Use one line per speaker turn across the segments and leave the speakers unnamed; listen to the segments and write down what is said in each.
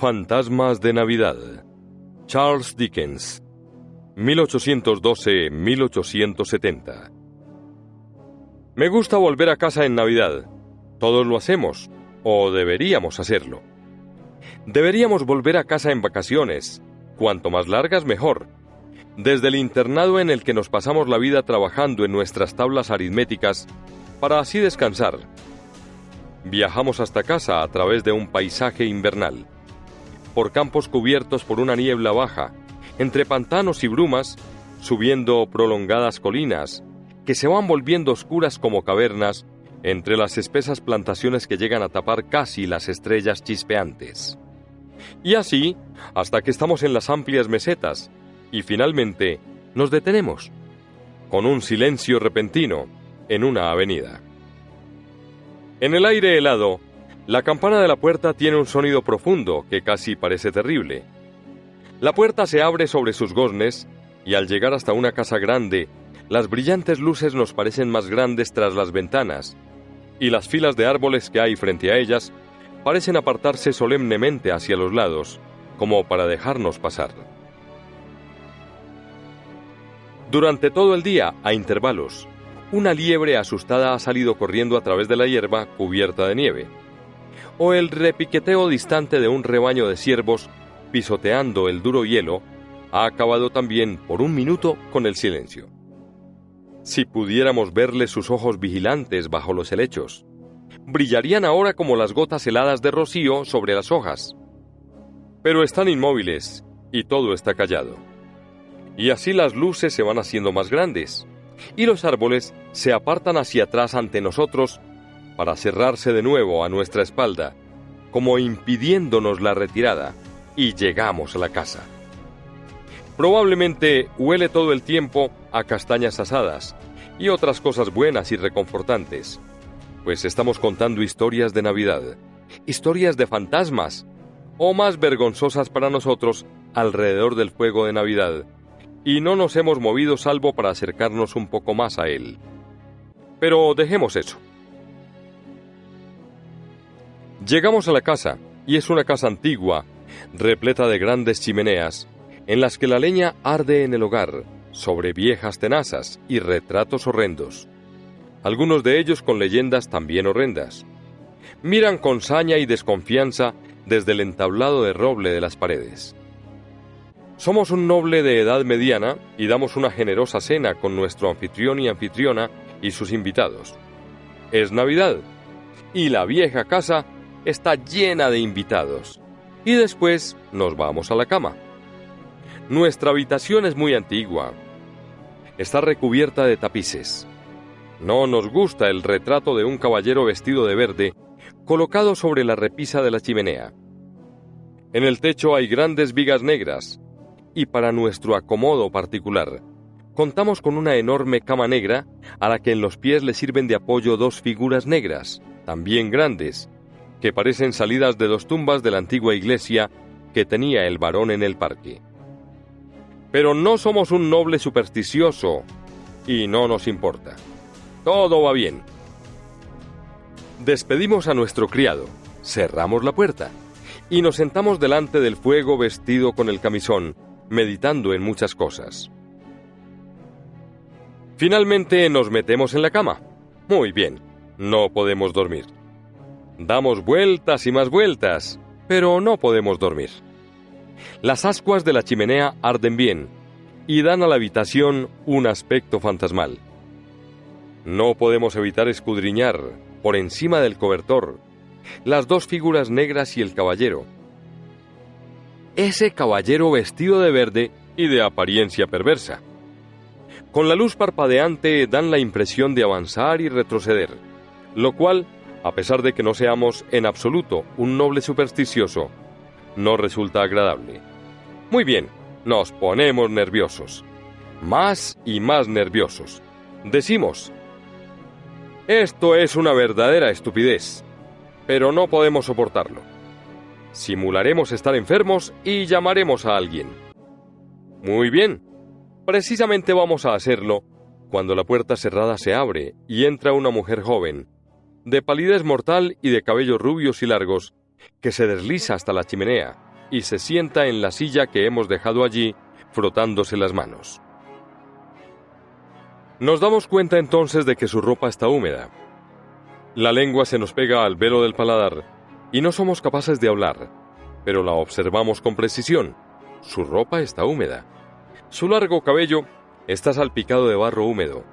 Fantasmas de Navidad. Charles Dickens, 1812-1870. Me gusta volver a casa en Navidad. Todos lo hacemos, o deberíamos hacerlo. Deberíamos volver a casa en vacaciones, cuanto más largas mejor. Desde el internado en el que nos pasamos la vida trabajando en nuestras tablas aritméticas, para así descansar. Viajamos hasta casa a través de un paisaje invernal, por campos cubiertos por una niebla baja, entre pantanos y brumas, subiendo prolongadas colinas, que se van volviendo oscuras como cavernas, entre las espesas plantaciones que llegan a tapar casi las estrellas chispeantes. Y así, hasta que estamos en las amplias mesetas, y finalmente nos detenemos, con un silencio repentino, en una avenida. En el aire helado, la campana de la puerta tiene un sonido profundo que casi parece terrible. La puerta se abre sobre sus goznes, y al llegar hasta una casa grande, las brillantes luces nos parecen más grandes tras las ventanas, y las filas de árboles que hay frente a ellas parecen apartarse solemnemente hacia los lados, como para dejarnos pasar. Durante todo el día, a intervalos, una liebre asustada ha salido corriendo a través de la hierba cubierta de nieve, o el repiqueteo distante de un rebaño de ciervos pisoteando el duro hielo ha acabado también por un minuto con el silencio. Si pudiéramos verle sus ojos vigilantes bajo los helechos, brillarían ahora como las gotas heladas de rocío sobre las hojas. Pero están inmóviles y todo está callado. Y así las luces se van haciendo más grandes, y los árboles se apartan hacia atrás ante nosotros para cerrarse de nuevo a nuestra espalda, como impidiéndonos la retirada, y llegamos a la casa. Probablemente huele todo el tiempo a castañas asadas y otras cosas buenas y reconfortantes, pues estamos contando historias de Navidad, historias de fantasmas, o más vergonzosas para nosotros, alrededor del fuego de Navidad, y no nos hemos movido salvo para acercarnos un poco más a él. Pero dejemos eso. Llegamos a la casa, y es una casa antigua, repleta de grandes chimeneas, en las que la leña arde en el hogar, sobre viejas tenazas y retratos horrendos, algunos de ellos con leyendas también horrendas. Miran con saña y desconfianza desde el entablado de roble de las paredes. Somos un noble de edad mediana y damos una generosa cena con nuestro anfitrión y anfitriona y sus invitados. Es Navidad, y la vieja casa está llena de invitados, y después nos vamos a la cama. Nuestra habitación es muy antigua. Está recubierta de tapices. No nos gusta el retrato de un caballero vestido de verde, colocado sobre la repisa de la chimenea. En el techo hay grandes vigas negras, y para nuestro acomodo particular, contamos con una enorme cama negra a la que en los pies le sirven de apoyo dos figuras negras, también grandes, que parecen salidas de dos tumbas de la antigua iglesia que tenía el varón en el parque. Pero no somos un noble supersticioso, y no nos importa. Todo va bien. Despedimos a nuestro criado, cerramos la puerta, y nos sentamos delante del fuego vestido con el camisón, meditando en muchas cosas. Finalmente nos metemos en la cama. Muy bien, no podemos dormir. Damos vueltas y más vueltas, pero no podemos dormir. Las ascuas de la chimenea arden bien y dan a la habitación un aspecto fantasmal. No podemos evitar escudriñar, por encima del cobertor, las dos figuras negras y el caballero. Ese caballero vestido de verde y de apariencia perversa. Con la luz parpadeante dan la impresión de avanzar y retroceder, lo cual, a pesar de que no seamos en absoluto un noble supersticioso, no resulta agradable. Muy bien, nos ponemos nerviosos. Más y más nerviosos. Decimos: esto es una verdadera estupidez, pero no podemos soportarlo. Simularemos estar enfermos y llamaremos a alguien. Muy bien, precisamente vamos a hacerlo cuando la puerta cerrada se abre y entra una mujer joven, de palidez mortal y de cabellos rubios y largos, que se desliza hasta la chimenea, y se sienta en la silla que hemos dejado allí, frotándose las manos. Nos damos cuenta entonces de que su ropa está húmeda. La lengua se nos pega al velo del paladar y no somos capaces de hablar, pero la observamos con precisión. Su ropa está húmeda. Su largo cabello está salpicado de barro húmedo.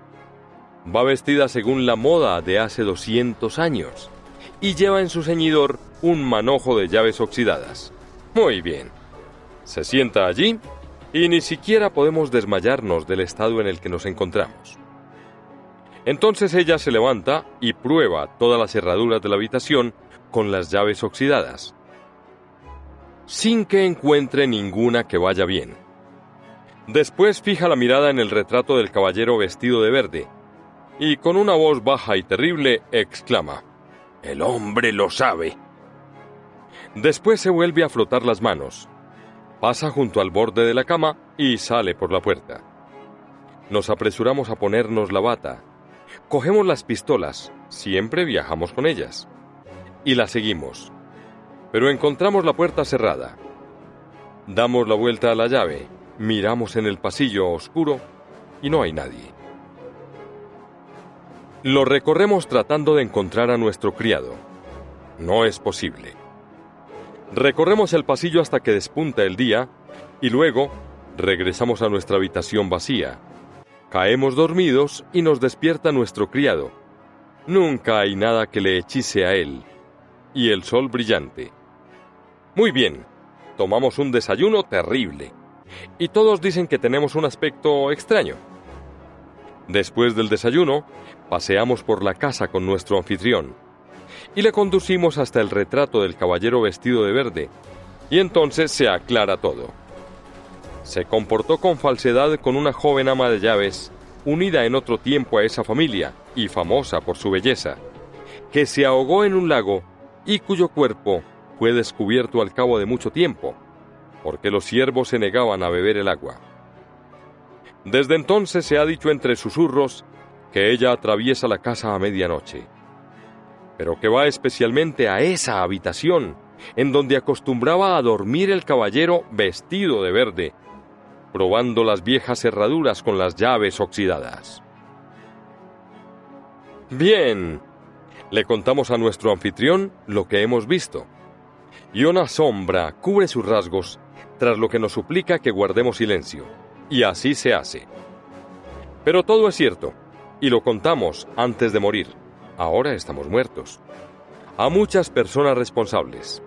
Va vestida según la moda de hace 200 años y lleva en su ceñidor un manojo de llaves oxidadas. Muy bien. Se sienta allí y ni siquiera podemos desmayarnos del estado en el que nos encontramos. Entonces ella se levanta y prueba todas las cerraduras de la habitación con las llaves oxidadas, sin que encuentre ninguna que vaya bien. Después fija la mirada en el retrato del caballero vestido de verde, y con una voz baja y terrible exclama: «¡El hombre lo sabe!». Después se vuelve a frotar las manos, pasa junto al borde de la cama y sale por la puerta. Nos apresuramos a ponernos la bata, cogemos las pistolas, siempre viajamos con ellas, y la seguimos. Pero encontramos la puerta cerrada. Damos la vuelta a la llave, miramos en el pasillo oscuro y no hay nadie. Lo recorremos tratando de encontrar a nuestro criado. No es posible. Recorremos el pasillo hasta que despunta el día y luego regresamos a nuestra habitación vacía. Caemos dormidos y nos despierta nuestro criado. Nunca hay nada que le hechice a él. Y el sol brillante. Muy bien, tomamos un desayuno terrible. Y todos dicen que tenemos un aspecto extraño. Después del desayuno, paseamos por la casa con nuestro anfitrión y le conducimos hasta el retrato del caballero vestido de verde, y entonces se aclara todo. Se comportó con falsedad con una joven ama de llaves, unida en otro tiempo a esa familia y famosa por su belleza, que se ahogó en un lago y cuyo cuerpo fue descubierto al cabo de mucho tiempo, porque los siervos se negaban a beber el agua. Desde entonces se ha dicho entre susurros que ella atraviesa la casa a medianoche, pero que va especialmente a esa habitación en donde acostumbraba a dormir el caballero vestido de verde, probando las viejas cerraduras con las llaves oxidadas. Bien, le contamos a nuestro anfitrión lo que hemos visto, y una sombra cubre sus rasgos, tras lo que nos suplica que guardemos silencio, y así se hace. Pero todo es cierto, y lo contamos antes de morir. Ahora estamos muertos. A muchas personas responsables.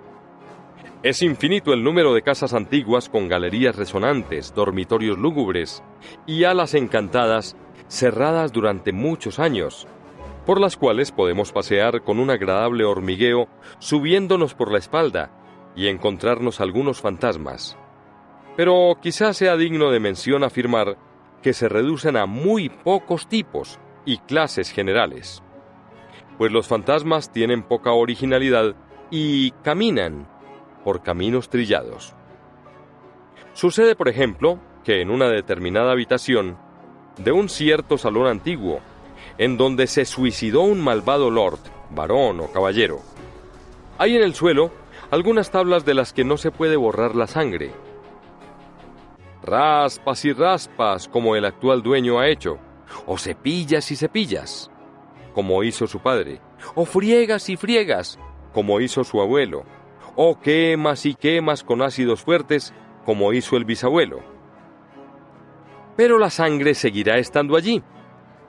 Es infinito el número de casas antiguas con galerías resonantes, dormitorios lúgubres y alas encantadas cerradas durante muchos años, por las cuales podemos pasear con un agradable hormigueo subiéndonos por la espalda y encontrarnos algunos fantasmas. Pero quizás sea digno de mención afirmar que se reducen a muy pocos tipos y clases generales, pues los fantasmas tienen poca originalidad y caminan por caminos trillados. Sucede, por ejemplo, que en una determinada habitación de un cierto salón antiguo, en donde se suicidó un malvado lord, varón o caballero, hay en el suelo algunas tablas de las que no se puede borrar la sangre. Raspas y raspas, como el actual dueño ha hecho, o cepillas y cepillas, como hizo su padre, o friegas y friegas, como hizo su abuelo, o quemas y quemas con ácidos fuertes, como hizo el bisabuelo. Pero la sangre seguirá estando allí,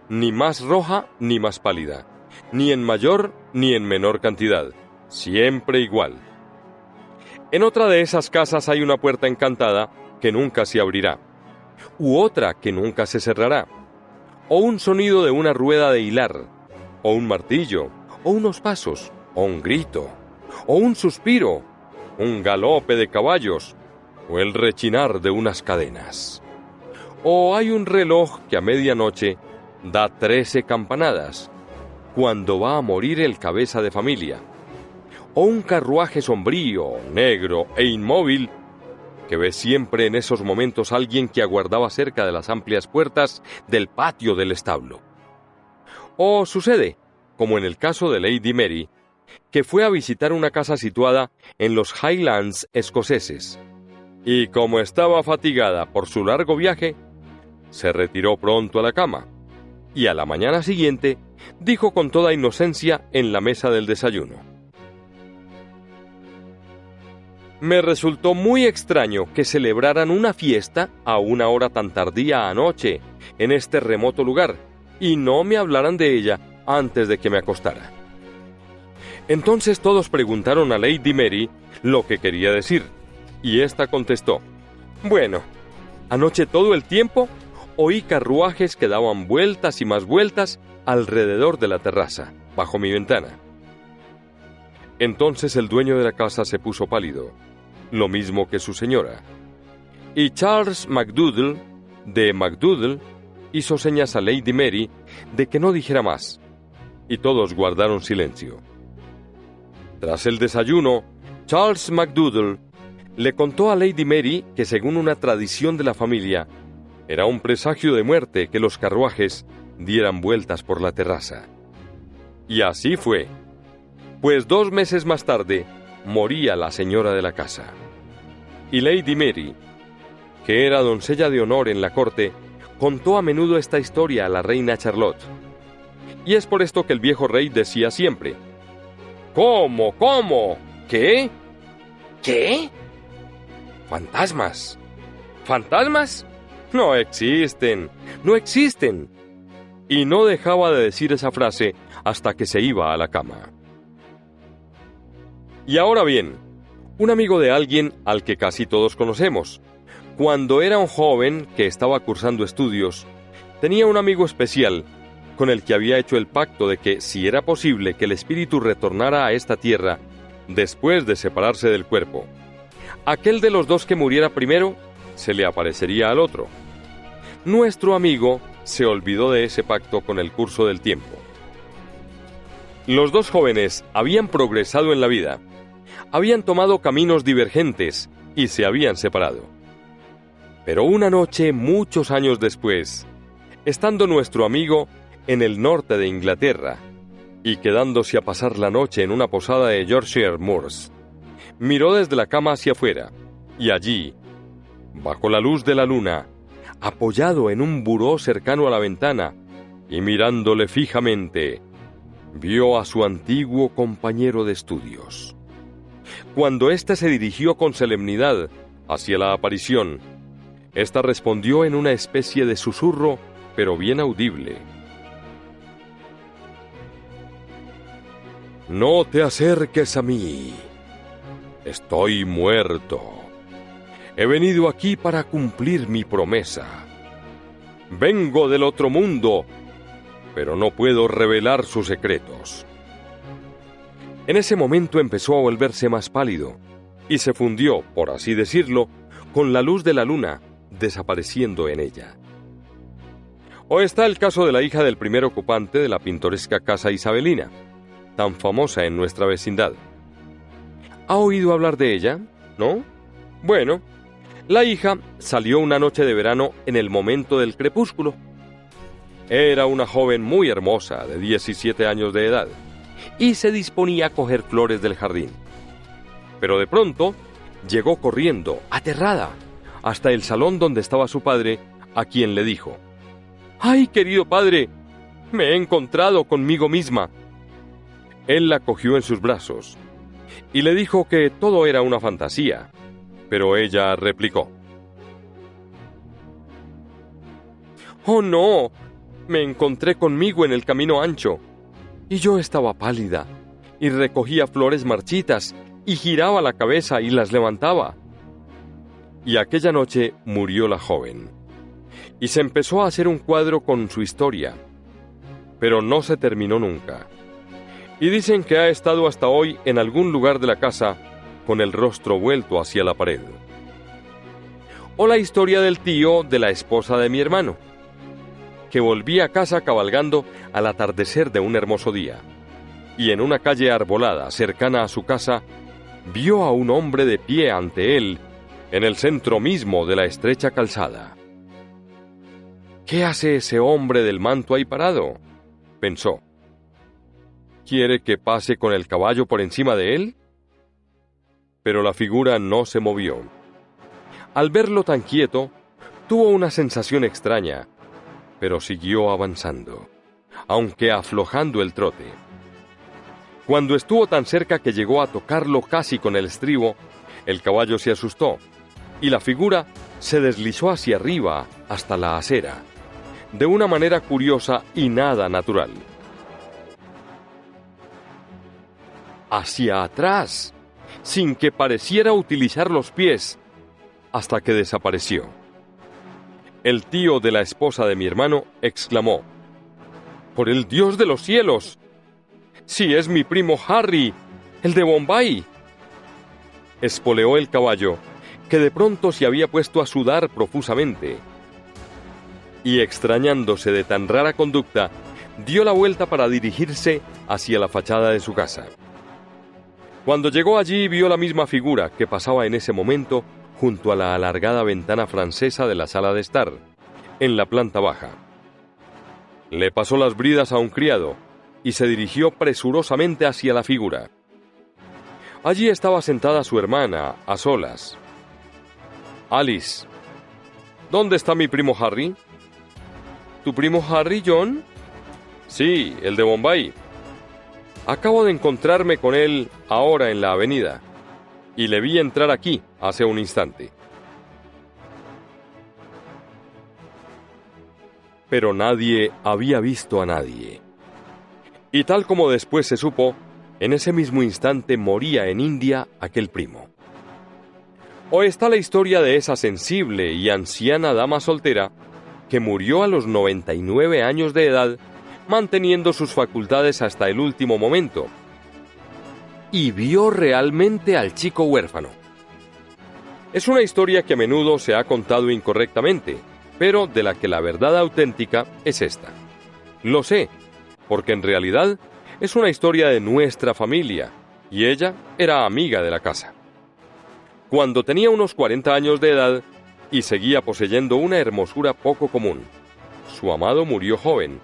ni más roja ni más pálida, ni en mayor ni en menor cantidad, siempre igual. En otra de esas casas hay una puerta encantada que nunca se abrirá, u otra que nunca se cerrará, o un sonido de una rueda de hilar, o un martillo, o unos pasos, o un grito, o un suspiro, un galope de caballos, o el rechinar de unas cadenas. O hay un reloj que a medianoche da 13 campanadas, cuando va a morir el cabeza de familia, o un carruaje sombrío, negro e inmóvil, que ve siempre en esos momentos a alguien que aguardaba cerca de las amplias puertas del patio del establo. O sucede, como en el caso de Lady Mary, que fue a visitar una casa situada en los Highlands escoceses, y como estaba fatigada por su largo viaje, se retiró pronto a la cama, y a la mañana siguiente dijo con toda inocencia en la mesa del desayuno: «Me resultó muy extraño que celebraran una fiesta a una hora tan tardía anoche en este remoto lugar y no me hablaran de ella antes de que me acostara». Entonces todos preguntaron a Lady Mary lo que quería decir, y ésta contestó: «Bueno, anoche todo el tiempo oí carruajes que daban vueltas y más vueltas alrededor de la terraza, bajo mi ventana». Entonces el dueño de la casa se puso pálido, lo mismo que su señora, y Charles McDoodle, de McDoodle, hizo señas a Lady Mary de que no dijera más, y todos guardaron silencio. Tras el desayuno, Charles McDoodle le contó a Lady Mary que, según una tradición de la familia, era un presagio de muerte que los carruajes dieran vueltas por la terraza. Y así fue, pues 2 meses más tarde moría la señora de la casa. Y Lady Mary, que era doncella de honor en la corte, contó a menudo esta historia a la reina Charlotte. Y es por esto que el viejo rey decía siempre: «¿Cómo? ¿Cómo? ¿Qué? ¿Qué? ¿Fantasmas? ¿Fantasmas? No existen, no existen». Y no dejaba de decir esa frase hasta que se iba a la cama. Y ahora bien, un amigo de alguien al que casi todos conocemos, cuando era un joven que estaba cursando estudios, tenía un amigo especial con el que había hecho el pacto de que, si era posible que el espíritu retornara a esta tierra después de separarse del cuerpo, aquel de los dos que muriera primero se le aparecería al otro. Nuestro amigo se olvidó de ese pacto con el curso del tiempo. Los dos jóvenes habían progresado en la vida, habían tomado caminos divergentes y se habían separado. Pero una noche, muchos años después, estando nuestro amigo en el norte de Inglaterra y quedándose a pasar la noche en una posada de Yorkshire Moors, miró desde la cama hacia afuera, y allí, bajo la luz de la luna, apoyado en un buró cercano a la ventana y mirándole fijamente, vio a su antiguo compañero de estudios. Cuando éste se dirigió con solemnidad hacia la aparición, ésta respondió en una especie de susurro, pero bien audible: «No te acerques a mí. Estoy muerto. He venido aquí para cumplir mi promesa. Vengo del otro mundo, pero no puedo revelar sus secretos». En ese momento empezó a volverse más pálido y se fundió, por así decirlo, con la luz de la luna, desapareciendo en ella. O está el caso de la hija del primer ocupante de la pintoresca casa isabelina, tan famosa en nuestra vecindad. ¿Ha oído hablar de ella? ¿No? Bueno, la hija salió una noche de verano en el momento del crepúsculo. Era una joven muy hermosa, de 17 años de edad, y se disponía a coger flores del jardín. Pero de pronto llegó corriendo, aterrada, hasta el salón donde estaba su padre, a quien le dijo: «¡Ay, querido padre! Me he encontrado conmigo misma». Él la cogió en sus brazos y le dijo que todo era una fantasía, pero ella replicó: «Oh no, me encontré conmigo en el camino ancho, y yo estaba pálida, y recogía flores marchitas, y giraba la cabeza y las levantaba». Y aquella noche murió la joven, y se empezó a hacer un cuadro con su historia, pero no se terminó nunca. Y dicen que ha estado hasta hoy en algún lugar de la casa con el rostro vuelto hacia la pared. O la historia del tío de la esposa de mi hermano, que volvía a casa cabalgando al atardecer de un hermoso día, y en una calle arbolada cercana a su casa, vio a un hombre de pie ante él en el centro mismo de la estrecha calzada. «¿Qué hace ese hombre del manto ahí parado?», pensó. ¿Quiere que pase con el caballo por encima de él? Pero la figura no se movió. Al verlo tan quieto, tuvo una sensación extraña, pero siguió avanzando, aunque aflojando el trote. Cuando estuvo tan cerca que llegó a tocarlo casi con el estribo, el caballo se asustó, y la figura se deslizó hacia arriba hasta la acera, de una manera curiosa y nada natural. Hacia atrás, sin que pareciera utilizar los pies, hasta que desapareció. El tío de la esposa de mi hermano exclamó: ¡Por el Dios de los cielos! ¡Sí, es mi primo Harry, el de Bombay! Espoleó el caballo, que de pronto se había puesto a sudar profusamente, y extrañándose de tan rara conducta, dio la vuelta para dirigirse hacia la fachada de su casa. Cuando llegó allí, vio la misma figura que pasaba en ese momento junto a la alargada ventana francesa de la sala de estar, en la planta baja. Le pasó las bridas a un criado y se dirigió presurosamente hacia la figura. Allí estaba sentada su hermana, a solas. Alice, ¿dónde está mi primo Harry? ¿Tu primo Harry, John? Sí, el de Bombay. Acabo de encontrarme con él ahora en la avenida, y le vi entrar aquí hace un instante. Pero nadie había visto a nadie. Y tal como después se supo, en ese mismo instante moría en India aquel primo. O está la historia de esa sensible y anciana dama soltera que murió a los 99 años de edad, manteniendo sus facultades hasta el último momento, y vio realmente al chico huérfano. Es una historia que a menudo se ha contado incorrectamente, pero de la que la verdad auténtica es esta. Lo sé, porque en realidad es una historia de nuestra familia, y ella era amiga de la casa. Cuando tenía unos 40 años de edad y seguía poseyendo una hermosura poco común, su amado murió joven,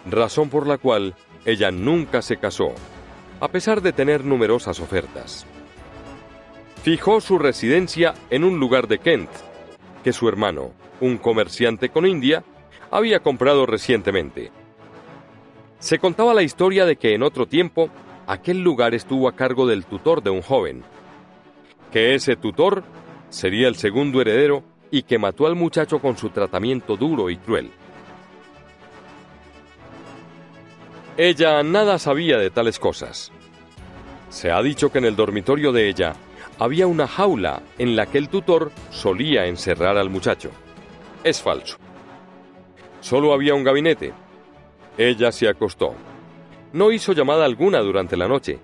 razón por la cual ella nunca se casó, a pesar de tener numerosas ofertas. Fijó su residencia en un lugar de Kent, que su hermano, un comerciante con India, había comprado recientemente. Se contaba la historia de que en otro tiempo aquel lugar estuvo a cargo del tutor de un joven, que ese tutor sería el segundo heredero y que mató al muchacho con su tratamiento duro y cruel. Ella nada sabía de tales cosas. Se ha dicho que en el dormitorio de ella había una jaula en la que el tutor solía encerrar al muchacho. Es falso. Solo había un gabinete. Ella se acostó. No hizo llamada alguna durante la noche,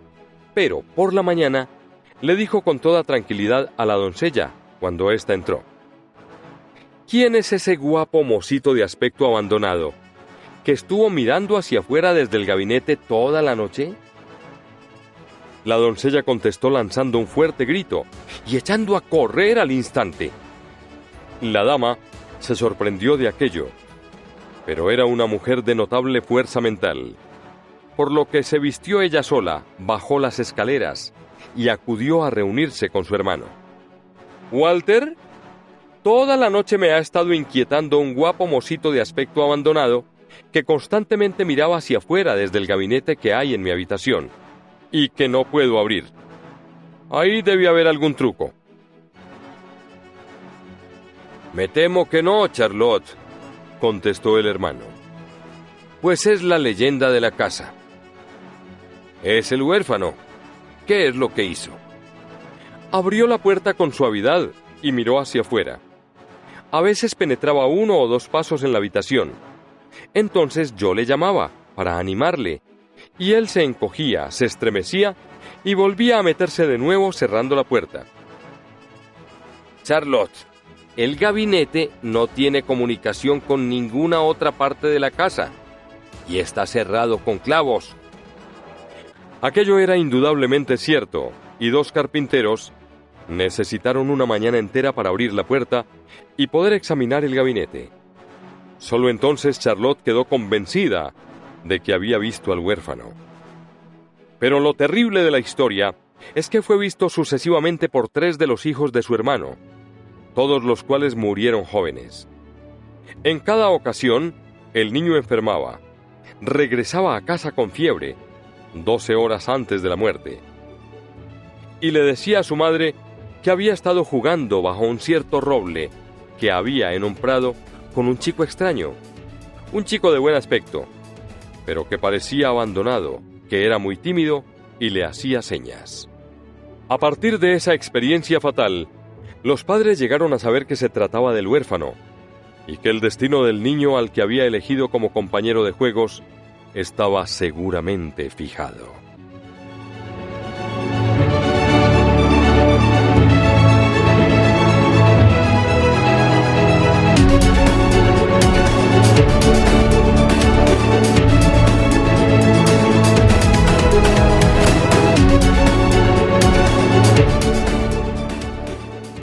pero por la mañana le dijo con toda tranquilidad a la doncella, cuando ésta entró: ¿Quién es ese guapo mocito de aspecto abandonado que estuvo mirando hacia afuera desde el gabinete toda la noche? La doncella contestó lanzando un fuerte grito y echando a correr al instante. La dama se sorprendió de aquello, pero era una mujer de notable fuerza mental, por lo que se vistió ella sola, bajó las escaleras y acudió a reunirse con su hermano. «Walter, toda la noche me ha estado inquietando un guapo mocito de aspecto abandonado que constantemente miraba hacia afuera desde el gabinete que hay en mi habitación y que no puedo abrir. Ahí debe haber algún truco». «Me temo que no, Charlotte», contestó el hermano, «pues es la leyenda de la casa». «Es el huérfano. ¿Qué es lo que hizo?» Abrió la puerta con suavidad y miró hacia afuera. A veces penetraba 1 o 2 pasos en la habitación. Entonces yo le llamaba para animarle, y él se encogía, se estremecía y volvía a meterse de nuevo cerrando la puerta. «Charlotte, el gabinete no tiene comunicación con ninguna otra parte de la casa y está cerrado con clavos». Aquello era indudablemente cierto, y 2 carpinteros necesitaron una mañana entera para abrir la puerta y poder examinar el gabinete. Solo entonces Charlotte quedó convencida de que había visto al huérfano. Pero lo terrible de la historia es que fue visto sucesivamente por 3 de los hijos de su hermano, todos los cuales murieron jóvenes. En cada ocasión, el niño enfermaba, regresaba a casa con fiebre, 12 horas antes de la muerte, y le decía a su madre que había estado jugando bajo un cierto roble que había en un prado con un chico extraño, un chico de buen aspecto, pero que parecía abandonado, que era muy tímido y le hacía señas. A partir de esa experiencia fatal, los padres llegaron a saber que se trataba del huérfano, y que el destino del niño al que había elegido como compañero de juegos estaba seguramente fijado.